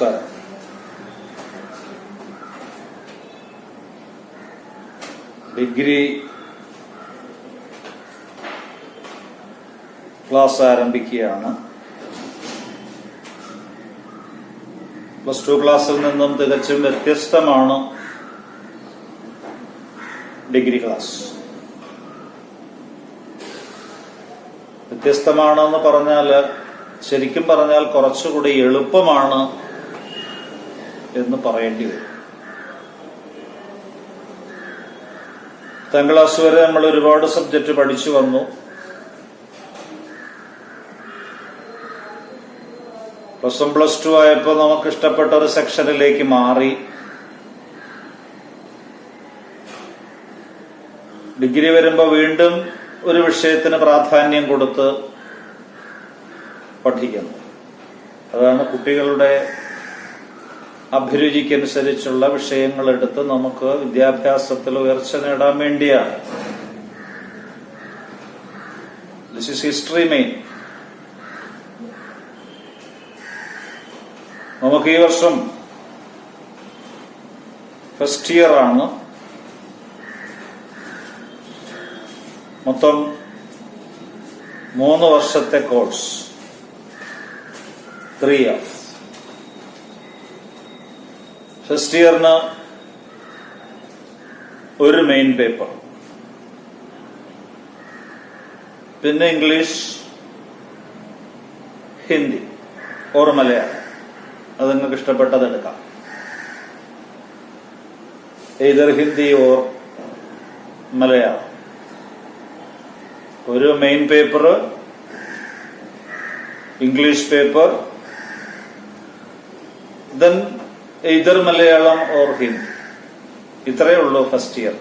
നമസ്കാരം. Degree class ആരംഭിക്കുകയാണ്. +2 ക്ലാസ്സിൽ നിന്നും തികച്ചും വ്യത്യസ്തമാണ് ഡിഗ്രി ക്ലാസ്. വ്യത്യസ്തമാണെന്ന് പറഞ്ഞാൽ, ശരിക്കും പറഞ്ഞാൽ കുറച്ചുകൂടി എളുപ്പമാണ് എന്ന് പറയേണ്ടി വരും. 10ാം ക്ലാസ് വരെ നമ്മൾ ഒരുപാട് സബ്ജക്റ്റ് പഠിച്ചു വന്നു. +1 +2 ആയപ്പോൾ നമുക്ക് ഇഷ്ടപ്പെട്ട ഒരു സെക്ഷനിലേക്ക് മാറി. ഡിഗ്രി വരുമ്പോൾ വീണ്ടും ഒരു വിഷയത്തിന് പ്രാധാന്യം കൊടുത്ത് പഠിക്കുന്നു. അതാണ് കുട്ടികളുടെ അഭിരുചിക്കനുസരിച്ചുള്ള വിഷയങ്ങൾ എടുത്ത് നമുക്ക് വിദ്യാഭ്യാസത്തിൽ ഉയർച്ച നേടാൻ വേണ്ടിയാണ്. This is history main. നമുക്ക് ഈ വർഷം ഫസ്റ്റ് ഇയർ ആണ്. മൊത്തം 3 വർഷത്തെ കോഴ്സ്, 3 years. ഫസ്റ്റ് ഇയറിന് ഒരു മെയിൻ പേപ്പർ, പിന്നെ ഇംഗ്ലീഷ്, ഹിന്ദി ഓർ മലയാളം, അത് നിങ്ങൾക്ക് ഇഷ്ടപ്പെട്ടത് എടുക്കാം. either Hindi or Malayalam. ഒരു main paper, English paper, then either Malayalam or Hindi. ഇത്രയേ ഉള്ളൂ ഫസ്റ്റ് ഇയർ.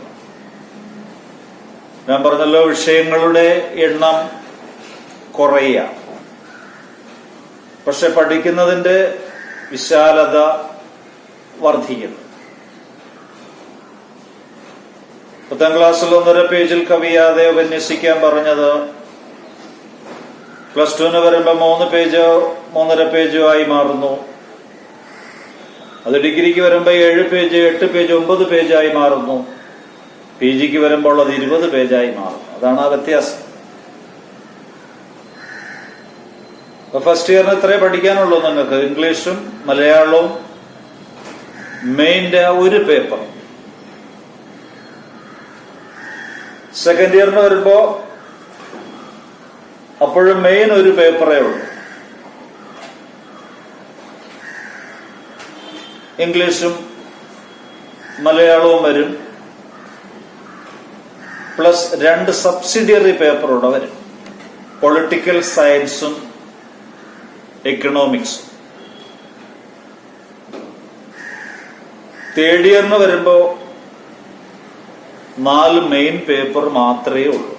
ഞാൻ പറഞ്ഞല്ലോ, വിഷയങ്ങളുടെ എണ്ണം കുറയുക, പക്ഷെ പഠിക്കുന്നതിന്റെ വിശാലത വർദ്ധിക്കുന്നു. 10ാം ക്ലാസ്സിൽ 1.5 പേജിൽ കവിയാതെ ഉപന്യസിക്കാൻ പറഞ്ഞത് +2 വരുമ്പോ 3 പേജോ 3.5 പേജോ ആയി മാറുന്നു. അത് ഡിഗ്രിക്ക് വരുമ്പോ 7 പേജ് 8 പേജ് 9 പേജായി മാറുന്നു. PGക്ക് വരുമ്പോൾ അത് 20 പേജായി മാറുന്നു. അതാണ് ആ വ്യത്യാസം. ഫസ്റ്റ് ഇയറിന് ഇത്രേ പഠിക്കാനുള്ളൂ നിങ്ങൾക്ക്. ഇംഗ്ലീഷും മലയാളവും മെയിൻ്റെ ഒരു പേപ്പർ. സെക്കൻഡ് ഇയറിന് വരുമ്പോ അപ്പോഴും മെയിൻ ഒരു പേപ്പറേ ഉള്ളൂ. ഇംഗ്ലീഷും മലയാളവും വരും, പ്ലസ് 2 സബ്സിഡിയറി പേപ്പറൂടെ വരും, പൊളിറ്റിക്കൽ സയൻസും എക്കണോമിക്സും. തേർഡ് ഇയറിന് വരുമ്പോ 4 മെയിൻ പേപ്പർ മാത്രമേ ഉള്ളൂ.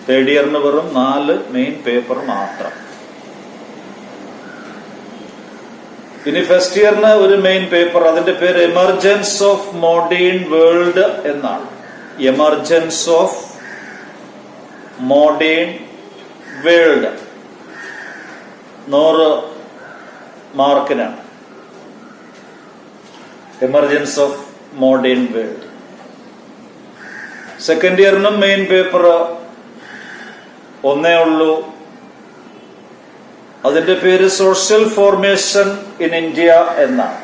തേർഡ് ഇയറിന് വെറും 4 മെയിൻ പേപ്പർ മാത്രം. ഇനി ഫസ്റ്റ് ഇയറിന് ഒരു മെയിൻ പേപ്പർ, അതിന്റെ പേര് എമർജൻസ് ഓഫ് മോഡേൺ വേൾഡ് എന്നാണ്. എമർജൻസ് ഓഫ് മോഡേൺ വേൾഡ് 100 മാർക്കിനാണ്. Emergence of modern world. Second ഇയറിനും മെയിൻ പേപ്പർ ഒന്നേ ഉള്ളൂ. അതിന്റെ പേര് സോഷ്യൽ ഫോർമേഷൻ ഇൻ ഇന്ത്യ എന്നാണ്.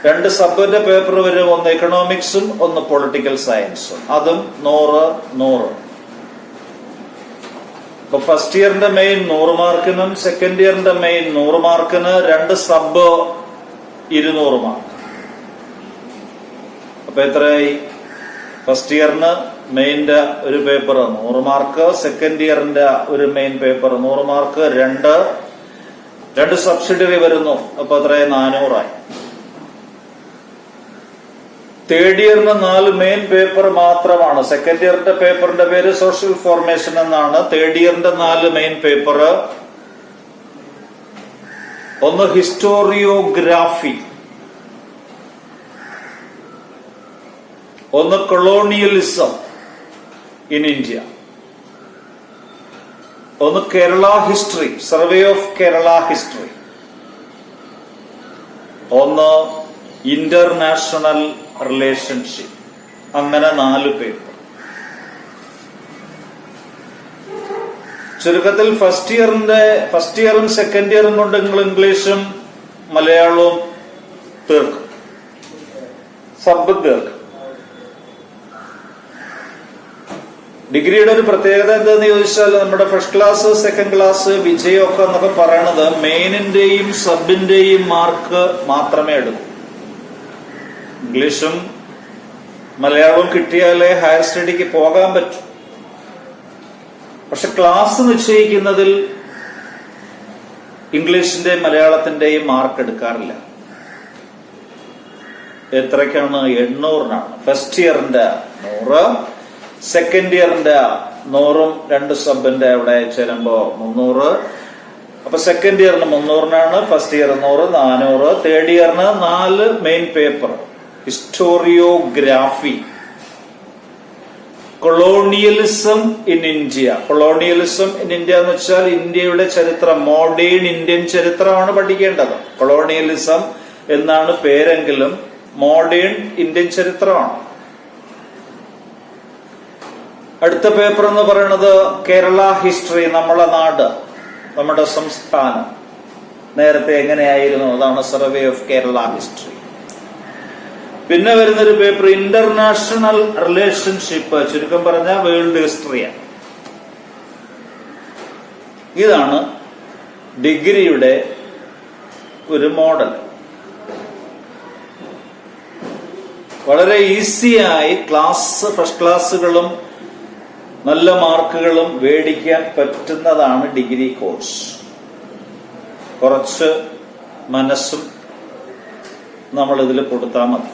2 സബിന്റെ പേപ്പർ വരും, ഒന്ന് എക്കണോമിക്സും ഒന്ന് പൊളിറ്റിക്കൽ സയൻസും. അതും 100. ഇപ്പൊ ഫസ്റ്റ് ഇയറിന്റെ മെയിൻ 100 മാർക്കിനും സെക്കൻഡ് ഇയറിന്റെ മെയിൻ 100 മാർക്കിന് 2 സബ് 200 മാർക്ക്. അപ്പൊ എത്രയായി? ഫസ്റ്റ് ഇയറിന് മെയിന്റെ ഒരു പേപ്പർ 100 മാർക്ക്, സെക്കൻഡ് ഇയറിന്റെ ഒരു മെയിൻ പേപ്പർ 100 മാർക്ക്, 2 സബ്സിഡറി വരുന്നു. അപ്പൊ എത്രയായി? 400 ആയി. തേർഡ് ഇയറിന് 4 മെയിൻ പേപ്പർ മാത്രമാണ്. സെക്കൻഡ് ഇയറിന്റെ പേപ്പറിന്റെ പേര് സോഷ്യൽ ഫോർമേഷൻ എന്നാണ്. തേർഡ് ഇയറിന്റെ 4 മെയിൻ പേപ്പർ, ഒന്ന് ഹിസ്റ്റോറിയോഗ്രാഫി, ഒന്ന് കൊളോണിയലിസം ഇൻ ഇന്ത്യ, ഒന്ന് Kerala history, survey of Kerala history. ഒന്ന് ഇന്റർനാഷണൽ റിലേഷൻഷിപ്പ്. അങ്ങനെ 4 പേപ്പർ. ചുരുക്കത്തിൽ ഫസ്റ്റ് ഇയറും സെക്കൻഡ് ഇയറും കൊണ്ട് നിങ്ങൾ ഇംഗ്ലീഷും മലയാളവും തീർക്കും, സബ് തീർക്കും. ഡിഗ്രിയുടെ ഒരു പ്രത്യേകത എന്താന്ന് ചോദിച്ചാൽ, നമ്മുടെ ഫസ്റ്റ് ക്ലാസ് സെക്കൻഡ് ക്ലാസ് വിജയമൊക്കെ എന്നൊക്കെ പറയണത് മെയിനിന്റെയും സബിന്റെയും മാർക്ക് മാത്രമേ എടുക്കൂ. ഇംഗ്ലീഷും മലയാളവും കിട്ടിയാലേ ഹയർ സ്റ്റഡിക്ക് പോകാൻ പറ്റും. പക്ഷെ ക്ലാസ് നിശ്ചയിക്കുന്നതിൽ ഇംഗ്ലീഷിന്റെയും മലയാളത്തിന്റെയും മാർക്ക് എടുക്കാറില്ല. എത്രയ്ക്കാണ്? 800-നാണ്. ഫസ്റ്റ് ഇയറിന്റെ 100, സെക്കൻഡ് ഇയറിന്റെ 100-ഉം 2 സബിന്റെ അവിടെ ചേരുമ്പോ 300. അപ്പൊ സെക്കൻഡ് ഇയറിന് 300-നാണ്, ഫസ്റ്റ് ഇയർ 100, 400. തേർഡ് ഇയറിന് 4 main paper. Historiography, colonialism in India. Colonialism in India എന്ന് വെച്ചാൽ ഇന്ത്യയുടെ ചരിത്രം, മോഡേൺ ഇന്ത്യൻ ചരിത്രമാണ് പഠിക്കേണ്ടത്. കൊളോണിയലിസം എന്നാണ് പേരെങ്കിലും മോഡേൺ ഇന്ത്യൻ ചരിത്രമാണ്. അടുത്ത പേപ്പർ എന്ന് പറയുന്നത് കേരള ഹിസ്റ്ററി, നമ്മളെ നാട്, നമ്മുടെ സംസ്ഥാനം നേരത്തെ എങ്ങനെയായിരുന്നു, അതാണ് സർവേ ഓഫ് കേരള ഹിസ്റ്ററി. പിന്നെ വരുന്നൊരു പേപ്പർ ഇന്റർനാഷണൽ റിലേഷൻഷിപ്പ്, ചുരുക്കം പറഞ്ഞ വേൾഡ് ഹിസ്റ്ററിയാണ്. ഇതാണ് ഡിഗ്രിയുടെ ഒരു മോഡൽ. വളരെ ഈസിയായി ഫസ്റ്റ് ക്ലാസ്സുകളും നല്ല മാർക്കുകളും മേടിക്കാൻ പറ്റുന്നതാണ് ഡിഗ്രി കോഴ്സ്. കുറച്ച് മനസ്സും നമ്മൾ ഇതിൽ കൊടുത്താൽ മതി.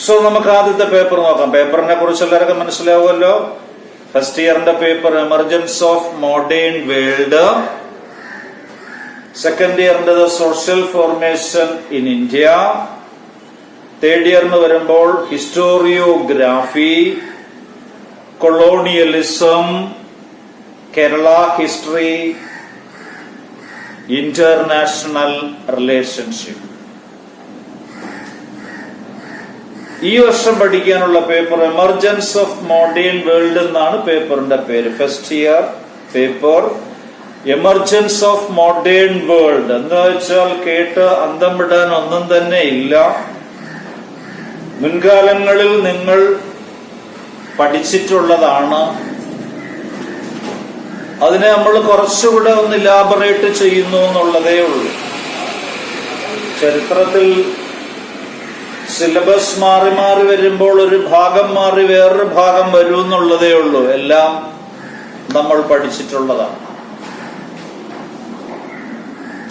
സോ നമുക്ക് ആദ്യത്തെ പേപ്പർ നോക്കാം. പേപ്പറിനെ കുറിച്ച് എല്ലാവർക്കും മനസ്സിലാവുമല്ലോ. ഫസ്റ്റ് ഇയറിന്റെ paper emergence of modern world. Second ഇയറിന്റെ social formation in India. Third ഇയറിന് വരുമ്പോൾ historiography, colonialism, Kerala history, international relationship. ഈ വർഷം പഠിക്കാനുള്ള paper emergence of modern world എന്നാണ് പേപ്പറിന്റെ പേര്. First year paper emergence of modern world എന്ന് വെച്ചാൽ കേട്ട് അന്തം വിടാൻ ഒന്നും തന്നെ ഇല്ല. മുൻകാലങ്ങളിൽ നിങ്ങൾ പഠിച്ചിട്ടുള്ളതാണ്. അതിനെ നമ്മൾ കുറച്ചുകൂടെ ഒന്ന് ഇലാബറേറ്റ് ചെയ്യുന്നു എന്നുള്ളതേ ഉള്ളൂ. ചരിത്രത്തിൽ സിലബസ് മാറി മാറി വരുമ്പോൾ ഒരു ഭാഗം മാറി വേറൊരു ഭാഗം വരൂ എന്നുള്ളതേ ഉള്ളൂ. എല്ലാം നമ്മൾ പഠിച്ചിട്ടുള്ളതാണ്.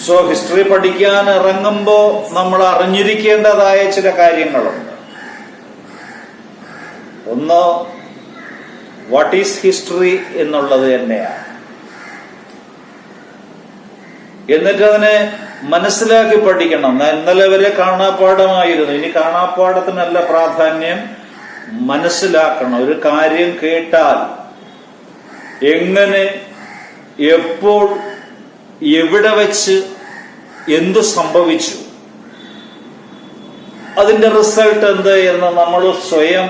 സോ ഹിസ്റ്ററി പഠിക്കാൻ ഇറങ്ങുമ്പോ നമ്മൾ അറിഞ്ഞിരിക്കേണ്ടതായ ചില കാര്യങ്ങളുണ്ട്. ഒന്ന്, വാട്ട് ഈസ് ഹിസ്റ്ററി എന്നുള്ളത് തന്നെയാണ്. എന്നിട്ട് അതിനെ മനസ്സിലാക്കി പഠിക്കണം. ഇന്നലെ വരെ കാണാപ്പാഠമായിരുന്നു, ഇനി കാണാപ്പാഠത്തിനല്ല പ്രാധാന്യം, മനസ്സിലാക്കണം. ഒരു കാര്യം കേട്ടാൽ എങ്ങനെ, എപ്പോൾ, എവിടെ വെച്ച് എന്ത് സംഭവിച്ചു, അതിന്റെ റിസൾട്ട് എന്ത് എന്ന് നമ്മൾ സ്വയം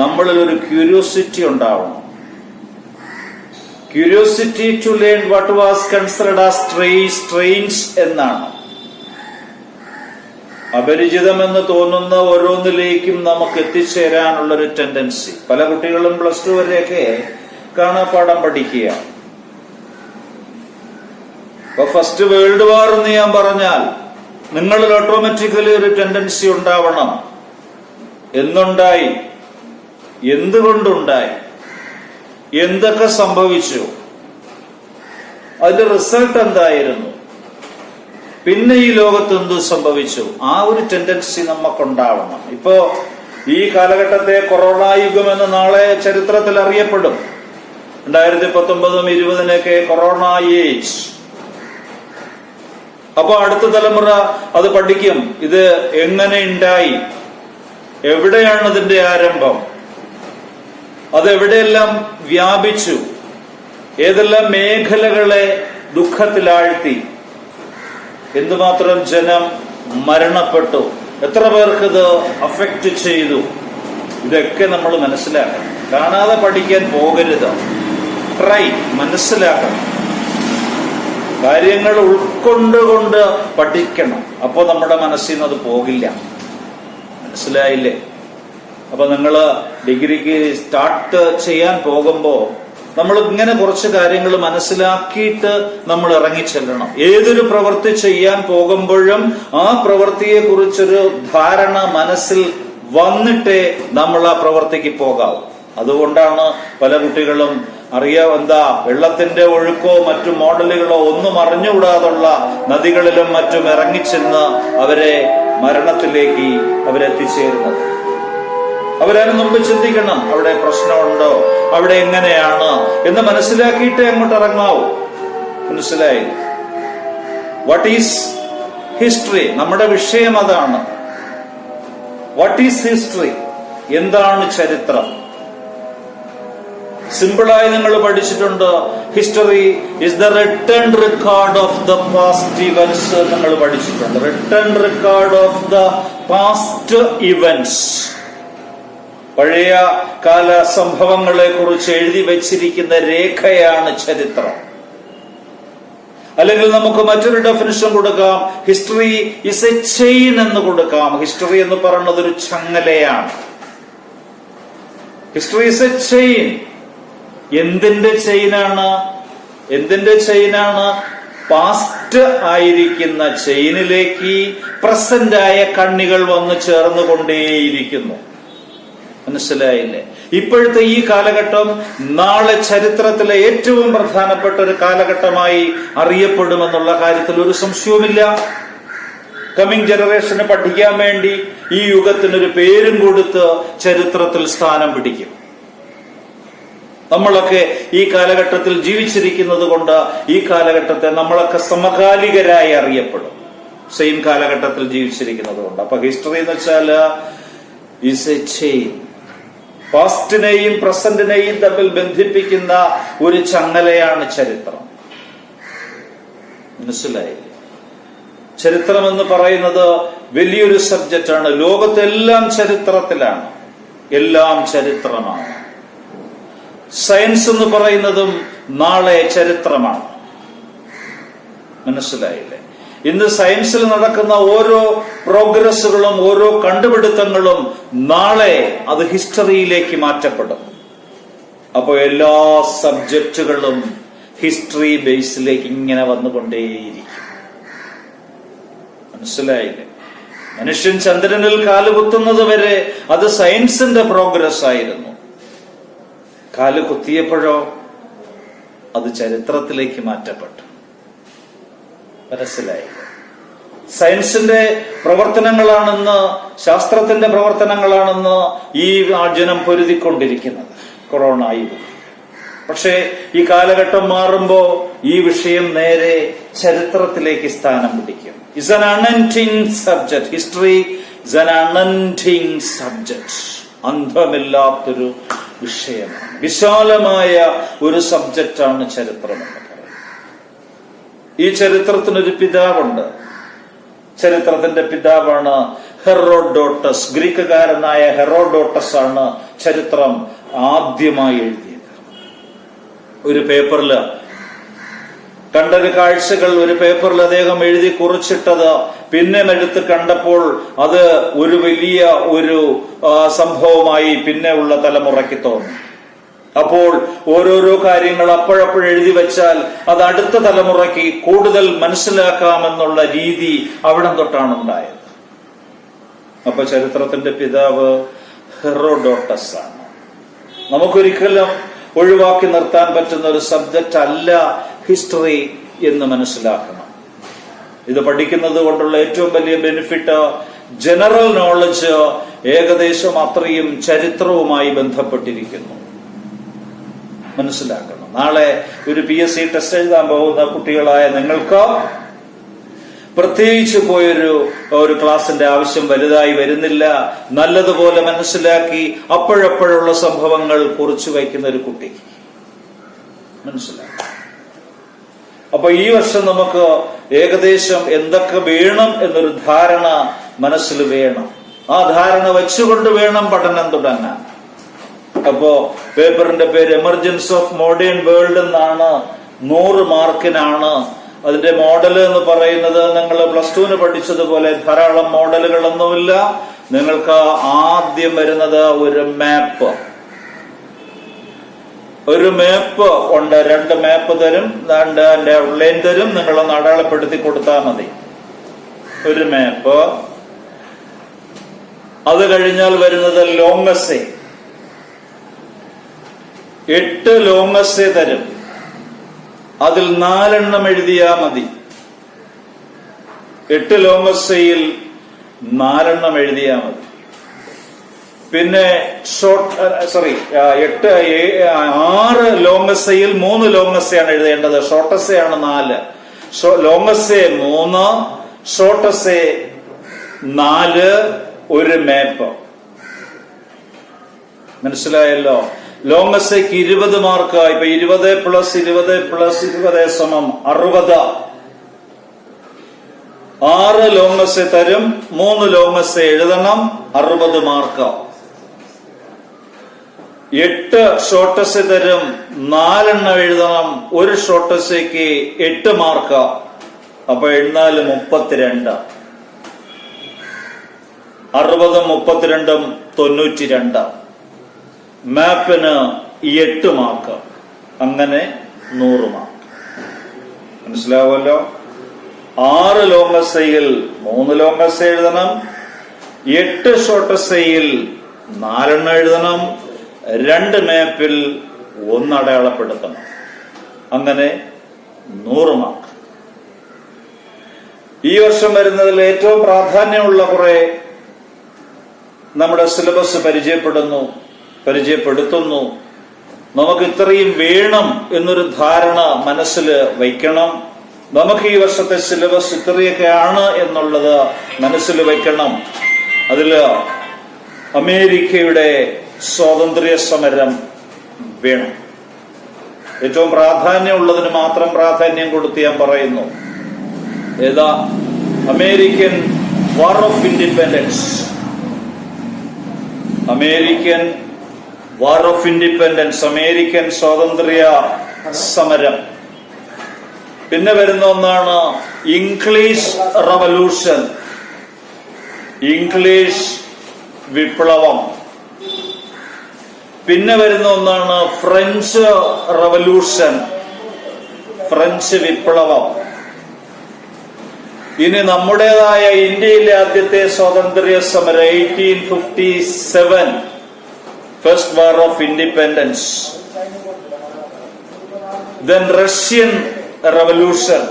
നമ്മളിൽ ഒരു ക്യൂരിയോസിറ്റി ഉണ്ടാവണം. Curiosity to learn what was considered as strange എന്നാണ്. അപരിചിതമെന്ന് തോന്നുന്ന ഓരോന്നിലേക്കും നമുക്ക് എത്തിച്ചേരാനുള്ളൊരു ടെൻഡൻസി. പല കുട്ടികളും +2 വരെയൊക്കെ കാണാപ്പാഠം പഠിക്കുക. ഇപ്പൊ ഫസ്റ്റ് വേൾഡ് വാർ എന്ന് ഞാൻ പറഞ്ഞാൽ നിങ്ങളിൽ ഓട്ടോമാറ്റിക്കലി ഒരു ടെൻഡൻസി ഉണ്ടാവണം. എന്നുണ്ടായി, എന്തുകൊണ്ടുണ്ടായി, എന്തൊക്കെ സംഭവിച്ചു, അതിന്റെ റിസൾട്ട് എന്തായിരുന്നു, പിന്നെ ഈ ലോകത്ത് എന്ത് സംഭവിച്ചു, ആ ഒരു ടെൻഡൻസി നമുക്കുണ്ടാവണം. ഇപ്പോ ഈ കാലഘട്ടത്തെ കൊറോണ യുഗം എന്ന് നാളെ ചരിത്രത്തിൽ അറിയപ്പെടും. 2019 20 കൊറോണ ഏജ്. അപ്പൊ അടുത്ത തലമുറ അത് പഠിക്കും. ഇത് എങ്ങനെ ഉണ്ടായി, എവിടെയാണ് ഇതിന്റെ ആരംഭം, അതെവിടെയെല്ലാം വ്യാപിച്ചു, ഏതെല്ലാം മേഖലകളെ ദുഃഖത്തിലാഴ്ത്തി, എന്തുമാത്രം ജനം മരണപ്പെട്ടു, എത്ര പേർക്കിത് അഫക്റ്റ് ചെയ്തു, ഇതൊക്കെ നമ്മൾ മനസ്സിലാക്കണം. കാണാതെ പഠിക്കാൻ പോകരുത്. മനസ്സിലാക്കണം, കാര്യങ്ങൾ ഉൾക്കൊണ്ടുകൊണ്ട് പഠിക്കണം. അപ്പോൾ നമ്മുടെ മനസ്സിൽ നിന്ന് അത് പോകില്ല. മനസ്സിലായില്ലേ? അപ്പൊ നിങ്ങള് ഡിഗ്രിക്ക് സ്റ്റാർട്ട് ചെയ്യാൻ പോകുമ്പോ നമ്മൾ ഇങ്ങനെ കുറച്ച് കാര്യങ്ങൾ മനസ്സിലാക്കിയിട്ട് നമ്മൾ ഇറങ്ങിച്ചെല്ലണം. ഏതൊരു പ്രവൃത്തി ചെയ്യാൻ പോകുമ്പോഴും ആ പ്രവൃത്തിയെ കുറിച്ചൊരു ധാരണ മനസ്സിൽ വന്നിട്ടേ നമ്മൾ ആ പ്രവൃത്തിക്ക് പോകാവൂ. അതുകൊണ്ടാണ് പല കുട്ടികളും എന്താ വെള്ളത്തിന്റെ ഒഴുക്കോ മറ്റു മോഡലുകളോ ഒന്നും അറിഞ്ഞുകൂടാതുള്ള നദികളിലും മറ്റും ഇറങ്ങിച്ചെന്ന് അവരെ മരണത്തിലേക്ക് അവരെത്തിച്ചേരുന്നത്. അവരതിന് മുമ്പ് ചിന്തിക്കണം, അവിടെ പ്രശ്നമുണ്ടോ, അവിടെ എങ്ങനെയാണ് എന്ന് മനസ്സിലാക്കിയിട്ടേ അങ്ങോട്ട് ഇറങ്ങാവൂ. മനസ്സിലായി? What is history? നമ്മുടെ വിഷയം അതാണ്. What is history? എന്താണ് ചരിത്രം? സിമ്പിളായി നിങ്ങൾ പഠിച്ചിട്ടുണ്ട്. History is the return record of the past events. നിങ്ങൾ പഠിച്ചിട്ടുണ്ട്. Return record of the past events. പഴയ കാല സംഭവങ്ങളെ കുറിച്ച് എഴുതി വച്ചിരിക്കുന്ന രേഖയാണ് ചരിത്രം. അല്ലെങ്കിൽ നമുക്ക് മറ്റൊരു ഡെഫിനിഷൻ കൊടുക്കാം. ഹിസ്റ്ററി ഇസ് എ ചെയിൻ എന്ന് കൊടുക്കാം. ഹിസ്റ്ററി എന്ന് പറയുന്നത് ഒരു ചങ്ങലയാണ്. History is a chain. എന്തിന്റെ ചെയിനാണ്? എന്തിന്റെ ചെയിനാണ്? പാസ്റ്റ് ആയിരിക്കുന്ന ചെയിനിലേക്ക് പ്രസന്റ് ആയ കണ്ണികൾ വന്ന് ചേർന്നുകൊണ്ടേയിരിക്കുന്നു. മനസ്സിലായില്ലേ? ഇപ്പോഴത്തെ ഈ കാലഘട്ടം നാളെ ചരിത്രത്തിലെ ഏറ്റവും പ്രധാനപ്പെട്ട ഒരു കാലഘട്ടമായി അറിയപ്പെടുമെന്നുള്ള കാര്യത്തിൽ ഒരു സംശയവുമില്ല. കമ്മിങ് ജനറേഷന് പഠിക്കാൻ വേണ്ടി ഈ യുഗത്തിനൊരു പേരും കൊടുത്ത് ചരിത്രത്തിൽ സ്ഥാനം പിടിക്കും. നമ്മളൊക്കെ ഈ കാലഘട്ടത്തിൽ ജീവിച്ചിരിക്കുന്നത് കൊണ്ട് ഈ കാലഘട്ടത്തെ നമ്മളൊക്കെ സമകാലികരായി അറിയപ്പെടും. സെയിം കാലഘട്ടത്തിൽ ജീവിച്ചിരിക്കുന്നത് കൊണ്ട്. അപ്പൊ ഹിസ്റ്ററി എന്ന് വെച്ചാൽ ഈസ് എ ചെയിൻ. പാസ്റ്റിനെയും പ്രസന്റിനെയും തമ്മിൽ ബന്ധിപ്പിക്കുന്ന ഒരു ചങ്ങലയാണ് ചരിത്രം. മനസ്സിലായില്ലേ? ചരിത്രം എന്ന് പറയുന്നത് വലിയൊരു സബ്ജക്റ്റാണ്. ലോകത്തെല്ലാം ചരിത്രത്തിലാണ്, എല്ലാം ചരിത്രമാണ്. സയൻസ് എന്ന് പറയുന്നതും നാളെ ചരിത്രമാണ്. മനസ്സിലായില്ലേ? ഇന്ന് സയൻസിൽ നടക്കുന്ന ഓരോ പ്രോഗ്രസ്സുകളും ഓരോ കണ്ടുപിടുത്തങ്ങളും നാളെ അത് ഹിസ്റ്ററിയിലേക്ക് മാറ്റപ്പെടും. അപ്പോൾ എല്ലാ സബ്ജക്റ്റുകളും ഹിസ്റ്ററി ബേസിലേക്ക് ഇങ്ങനെ വന്നുകൊണ്ടേയിരിക്കും. മനസ്സിലായില്ലേ? മനുഷ്യൻ ചന്ദ്രനിൽ കാലുകുത്തുന്നത് വരെ അത് സയൻസിന്റെ പ്രോഗ്രസ് ആയിരുന്നു. കാല് കുത്തിയപ്പോഴോ അത് ചരിത്രത്തിലേക്ക് മാറ്റപ്പെട്ടു. മനസ്സിലായി? സയൻസിന്റെ പ്രവർത്തനങ്ങളാണെന്ന്, ശാസ്ത്രത്തിന്റെ പ്രവർത്തനങ്ങളാണെന്ന് ഈ ജനം പൊരുതിക്കൊണ്ടിരിക്കുന്നത് കൊറോണ യുഗം. പക്ഷേ ഈ കാലഘട്ടം മാറുമ്പോ ഈ വിഷയം നേരെ ചരിത്രത്തിലേക്ക് സ്ഥാനം പിടിക്കും. It's an unending subject. History is an unending subject. അന്തമില്ലാത്തൊരു വിഷയമാണ്. വിശാലമായ ഒരു സബ്ജക്റ്റാണ് ചരിത്രം എന്ന് പറയുന്നത്. ഈ ചരിത്രത്തിനൊരു പിതാവുണ്ട്. ചരിത്രത്തിന്റെ പിതാവാണ് ഹെറോഡോട്ടസ്. ഗ്രീക്കുകാരനായ ഹെറോഡോട്ടസ് ആണ് ചരിത്രം ആദ്യമായി എഴുതിയത്. ഒരു പേപ്പറില് കണ്ടൊരു കാഴ്ചകൾ ഒരു പേപ്പറിൽ അദ്ദേഹം എഴുതി കുറിച്ചിട്ടത് പിന്നെ എടുത്ത് കണ്ടപ്പോൾ അത് ഒരു വലിയ ഒരു സംഭവമായി പിന്നെ ഉള്ള തലമുറയ്ക്ക് തോന്നി. അപ്പോൾ ഓരോരോ കാര്യങ്ങൾ അപ്പോഴപ്പോഴെഴുതി വെച്ചാൽ അത് അടുത്ത തലമുറയ്ക്ക് കൂടുതൽ മനസ്സിലാക്കാമെന്നുള്ള രീതി അവിടെ തൊട്ടാണ് ഉണ്ടായത്. അപ്പൊ ചരിത്രത്തിന്റെ പിതാവ് ഹെറോഡോട്ടസ് ആണ്. നമുക്കൊരിക്കലും ഒഴിവാക്കി നിർത്താൻ പറ്റുന്ന ഒരു സബ്ജക്റ്റ് അല്ല ഹിസ്റ്ററി എന്ന് മനസ്സിലാക്കണം. ഇത് പഠിക്കുന്നത് കൊണ്ടുള്ള ഏറ്റവും വലിയ ബെനിഫിറ്റ് ജനറൽ നോളജ് ഏകദേശം അത്രയും ചരിത്രവുമായി ബന്ധപ്പെട്ടിരിക്കുന്നു. മനസ്സിലാക്കണം. നാളെ ഒരു PSC ടെസ്റ്റ് എഴുതാൻ പോകുന്ന കുട്ടികളായ നിങ്ങൾക്ക് പ്രത്യേകിച്ച് ഒരു ക്ലാസിന്റെ ആവശ്യം വലുതായി വരുന്നില്ല. നല്ലതുപോലെ മനസ്സിലാക്കി അപ്പോഴപ്പോഴുള്ള സംഭവങ്ങൾ കുറിച്ചു വയ്ക്കുന്ന ഒരു കുട്ടി മനസ്സിലാക്കി. അപ്പൊ ഈ വർഷം നമുക്ക് ഏകദേശം എന്തൊക്കെ വേണം എന്നൊരു ധാരണ മനസ്സിൽ വേണം. ആ ധാരണ വെച്ചുകൊണ്ട് വേണം പഠനം തുടങ്ങാൻ. അപ്പോ പേപ്പറിന്റെ പേര് എമർജൻസ് ഓഫ് മോഡേൺ വേൾഡ് എന്നാണ്. 100 മാർക്കിനാണ്. അതിന്റെ മോഡൽ എന്ന് പറയുന്നത് നിങ്ങൾ +2 പഠിച്ചതുപോലെ ധാരാളം മോഡലുകളൊന്നുമില്ല. നിങ്ങൾക്ക് ആദ്യം വരുന്നത് ഒരു മാപ്പ് ഉണ്ട്. 2 മാപ്പ് തരും, 2 ഔട്ട്ലൈൻ തരും. നിങ്ങളൊന്ന് അടയാളപ്പെടുത്തി കൊടുത്താൽ മതി. ഒരു മാപ്പ്. അത് കഴിഞ്ഞാൽ വരുന്നത് ലോങ് എസ്സേ. 8 ലോങ് എസ്സേ തരും. അതിൽ 4 എഴുതിയാ മതി. 8 ലോങ് എസ്സേയിൽ 4 എഴുതിയാ മതി. പിന്നെ 6 ലോങ് എസ്സേയിൽ 3 ലോങ് എസ്സേ ആണ് എഴുതേണ്ടത്. ഷോർട്ട് എസ്സേ ആണ് 4. ലോങ് എസ്സേ 3, ഷോർട്ട് എസ്സേ 4, ഒരു മാപ്പ്. മനസ്സിലായല്ലോ? ലോങ് എസ്സേക്ക് 20 മാർക്ക്. ഇപ്പൊ 20 + 20 + 20 = 60. 6 ലോങ് എസ്സേ തരും. 3 ലോങ് എസ്സേ എഴുതണം. 60 മാർക്ക്. 8 ഷോർട്ട് എസ്സേ തരും. 4 എഴുതണം. ഒരു ഷോർട്ട് എസ്സേക്ക് 8 മാർക്ക്. അപ്പൊ 7 32. 60 32 92. മാപ്പിന് 8 മാർക്ക്. അങ്ങനെ 100 മാർക്ക്. മനസ്സിലാവുമല്ലോ? 6 ലോങ് എസ്സേയിൽ 3 ലോങ് എസ്സേ എഴുതണം. 8 ഷോർട്ട് എസ്സേയിൽ 4 എഴുതണം. 2 മാപ്പിൽ 1 അടയാളപ്പെടുത്തണം. അങ്ങനെ 100 മാർക്ക്. ഈ വർഷം വരുന്നതിൽ ഏറ്റവും പ്രാധാന്യമുള്ള കുറെ നമ്മുടെ സിലബസ് പരിചയപ്പെടുത്തുന്നു. നമുക്ക് ഇത്രയും വേണം എന്നൊരു ധാരണ മനസ്സിൽ വയ്ക്കണം. നമുക്ക് ഈ വർഷത്തെ സിലബസ് ഇത്രയൊക്കെയാണ് എന്നുള്ളത് മനസ്സിൽ വയ്ക്കണം. അതില് അമേരിക്കയുടെ സ്വാതന്ത്ര്യ സമരം വേണം. ഏറ്റവും പ്രാധാന്യമുള്ളതിന് മാത്രം പ്രാധാന്യം കൊടുത്ത് ഞാൻ പറയുന്നു. ഏതാ? American war of independence. American war of independence, American സ്വാതന്ത്ര്യ സമരം. പിന്നെ വരുന്ന ഒന്നാണ് ഇംഗ്ലീഷ് റവല്യൂഷൻ, ഇംഗ്ലീഷ് വിപ്ലവം. പിന്നെ വരുന്ന ഒന്നാണ് ഫ്രഞ്ച് റവല്യൂഷൻ, ഫ്രഞ്ച് വിപ്ലവം. ഇനി നമ്മുടേതായ ഇന്ത്യയിലെ ആദ്യത്തെ സ്വാതന്ത്ര്യ സമരം 1857, first war of independence. Then Russian revolution,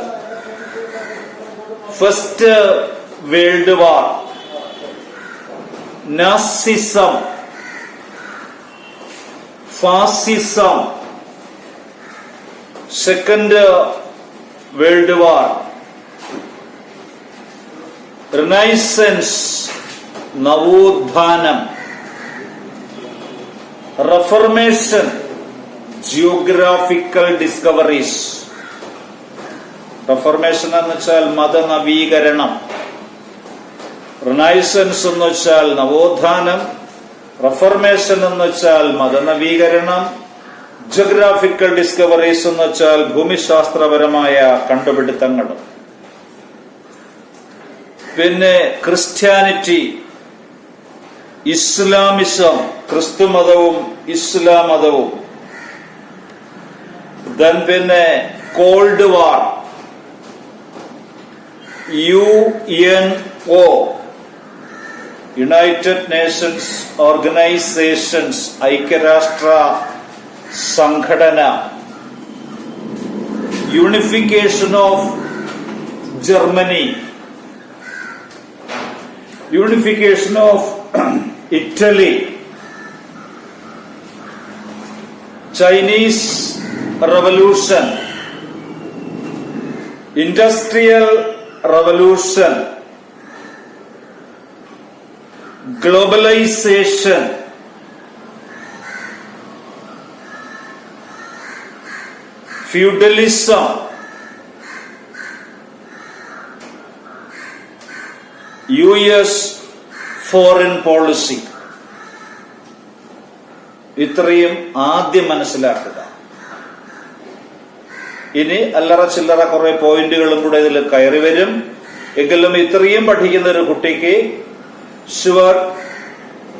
first world war, Nazism, fascism, second world war, renaissance, നവോത്ഥാനം, റെഫർമേഷൻ, ജിയോഗ്രാഫിക്കൽ ഡിസ്കവറീസ്. റെഫർമേഷൻ എന്ന് വെച്ചാൽ മതനവീകരണം, റിനൈസൻസ് എന്ന് വെച്ചാൽ നവോത്ഥാനം, റെഫർമേഷൻ എന്ന് വെച്ചാൽ മതനവീകരണം, ജിയോഗ്രാഫിക്കൽ ഡിസ്കവറീസ് എന്ന് വെച്ചാൽ ഭൂമിശാസ്ത്രപരമായ കണ്ടുപിടുത്തങ്ങൾ. പിന്നെ ക്രിസ്ത്യാനിറ്റി, ഇസ്ലാമിസം, ക്രിസ്തുമതവും ഇസ്ലാം മതവും. പിന്നെ കോൾഡ് വാർ, UNO, യുണൈറ്റഡ് നേഷൻസ് ഓർഗനൈസേഷൻസ്, ഐക്യരാഷ്ട്ര സംഘടന. Unification of Germany, unification of Italy, Chinese revolution, industrial revolution, globalization, feudalism, US foreign policy. ഇത്രയും ആദ്യം മനസ്സിലാക്കുക. ഇനി അല്ലറ ചില്ലറ കുറെ പോയിന്റുകളും കൂടെ ഇതിൽ കയറി വരും. എങ്കിലും ഇത്രയും പഠിക്കുന്ന ഒരു കുട്ടിക്ക് ഷുവർ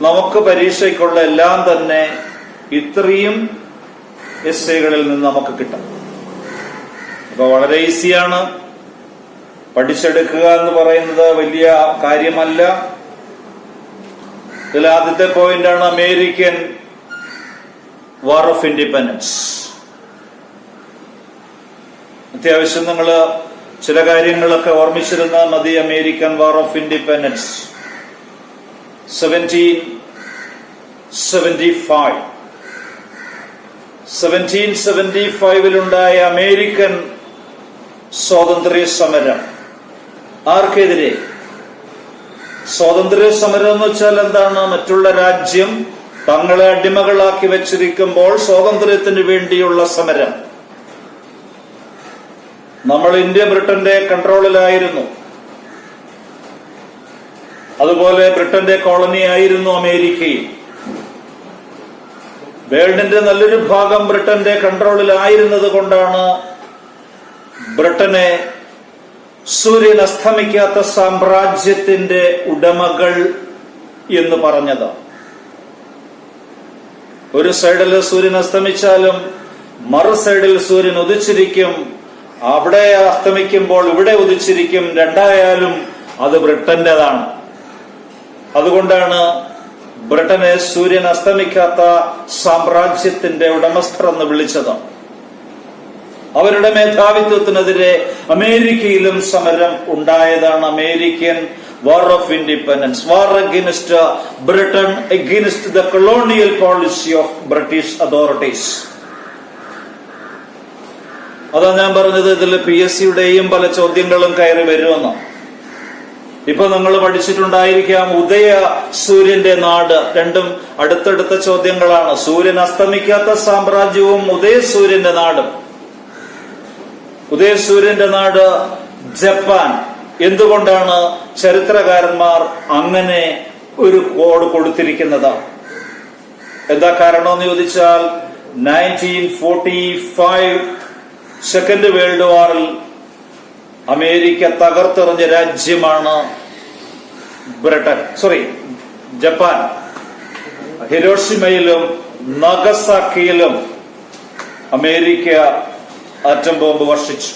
നമുക്ക് പരീക്ഷയ്ക്കുള്ള എല്ലാം തന്നെ ഇത്രയും എസ്സേകളിൽ നിന്ന് നമുക്ക് കിട്ടും. അപ്പൊ വളരെ ഈസിയാണ്. പഠിച്ചെടുക്കുക എന്ന് പറയുന്നത് വലിയ കാര്യമല്ല. ഇതിൽ ആദ്യത്തെ പോയിന്റാണ് അമേരിക്കൻ വാർ ഓഫ് ഇൻഡിപെൻഡൻസ്. അത്യാവശ്യം നിങ്ങൾ ചില കാര്യങ്ങളൊക്കെ ഓർമ്മിച്ചിരുന്നാൽ മതി. American war of independence 1775 American സ്വാതന്ത്ര്യ സമരം. ആർക്കെതിരെ? സ്വാതന്ത്ര്യ സമരം എന്ന് വെച്ചാൽ എന്താണ്? മറ്റുള്ള രാജ്യം തങ്ങളെ അടിമകളാക്കി വെച്ചിരിക്കുമ്പോൾ സ്വാതന്ത്ര്യത്തിന് വേണ്ടിയുള്ള സമരം. നമ്മൾ ഇന്ത്യ ബ്രിട്ടന്റെ കൺട്രോളിലായിരുന്നു. അതുപോലെ ബ്രിട്ടന്റെ കോളനി ആയിരുന്നു അമേരിക്കയിൽ. വേൾഡിന്റെ നല്ലൊരു ഭാഗം ബ്രിട്ടന്റെ കൺട്രോളിലായിരുന്നത് കൊണ്ടാണ് ബ്രിട്ടനെ സൂര്യൻ അസ്തമിക്കാത്ത സാമ്രാജ്യത്തിന്റെ ഉടമകൾ എന്ന് പറഞ്ഞത്. ഒരു സൈഡിൽ സൂര്യൻ അസ്തമിച്ചാലും മറു സൈഡിൽ സൂര്യൻ ഉദിച്ചിരിക്കും. അവിടെ അസ്തമിക്കുമ്പോൾ ഇവിടെ ഉദിച്ചിരിക്കും. രണ്ടായാലും അത് ബ്രിട്ടന്റേതാണ്. അതുകൊണ്ടാണ് ബ്രിട്ടനെ സൂര്യൻ അസ്തമിക്കാത്ത സാമ്രാജ്യത്തിന്റെ ഉടമസ്ഥർ എന്ന് വിളിച്ചത്. അവരുടെ മേധാവിത്വത്തിനെതിരെ അമേരിക്കയിലും സമരം ഉണ്ടായതാണ് American war of independence. War against Britain, against the colonial policy of British authorities. അതാ ഞാൻ പറഞ്ഞത്, ഇതിൽ PSCയുടെയും പല ചോദ്യങ്ങളും കയറി വരുമെന്ന്. ഇപ്പൊ നിങ്ങൾ പഠിച്ചിട്ടുണ്ടായിരിക്കാം ഉദയ സൂര്യന്റെ നാട്. രണ്ടും അടുത്തടുത്ത ചോദ്യങ്ങളാണ്. സൂര്യൻ അസ്തമിക്കാത്ത സാമ്രാജ്യവും ഉദയസൂര്യന്റെ നാടും. ഉദയസൂര്യന്റെ നാട് ജപ്പാൻ. എന്തുകൊണ്ടാണ് ചരിത്രകാരന്മാർ അങ്ങനെ ഒരു കോഡ് കൊടുത്തിരിക്കുന്നത്? എന്താ കാരണമെന്ന് ചോദിച്ചാൽ 1945 സെക്കൻഡ് വേൾഡ് വാറിൽ അമേരിക്ക തകർത്തെറിഞ്ഞ രാജ്യമാണ് ജപ്പാൻ. ഹിരോഷിമയിലും നാഗസാക്കിയിലും അമേരിക്ക ആറ്റം ബോംബ് വർഷിച്ചു.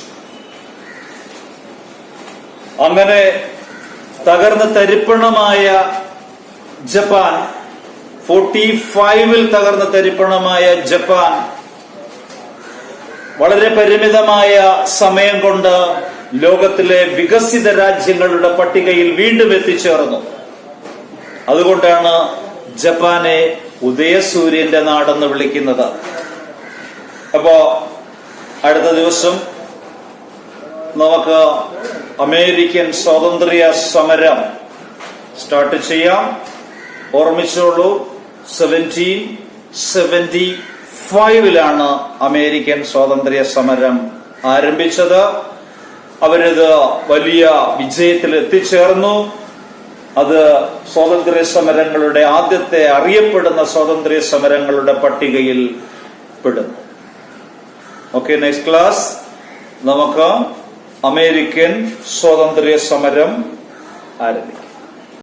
അങ്ങനെ തകർന്ന് തരിപ്പണമായ ജപ്പാൻ, 45 തകർന്ന് തരിപ്പണമായ ജപ്പാൻ വളരെ പരിമിതമായ സമയം കൊണ്ട് ലോകത്തിലെ വികസിത രാജ്യങ്ങളുടെ പട്ടികയിൽ വീണ്ടും എത്തിച്ചേർന്നു. അതുകൊണ്ടാണ് ജപ്പാനെ ഉദയസൂര്യന്റെ നാടെന്ന് വിളിക്കുന്നത്. അപ്പോ അടുത്ത ദിവസം നമുക്ക് അമേരിക്കൻ സ്വാതന്ത്ര്യ സമരം സ്റ്റാർട്ട് ചെയ്യാം. ഓർമ്മിച്ചോളൂ, 1775 അമേരിക്കൻ സ്വാതന്ത്ര്യ സമരം ആരംഭിച്ചത്. അവരത് വലിയ വിജയത്തിൽ എത്തിച്ചേർന്നു. അത് സ്വാതന്ത്ര്യ സമരങ്ങളുടെ ആദ്യത്തെ അറിയപ്പെടുന്ന സ്വാതന്ത്ര്യ സമരങ്ങളുടെ പട്ടികയിൽ പെടുന്നു. ഓക്കെ, നെക്സ്റ്റ് ക്ലാസ് നമുക്ക് അമേരിക്കൻ സ്വാതന്ത്ര്യ സമരം ആരംഭിക്കാം.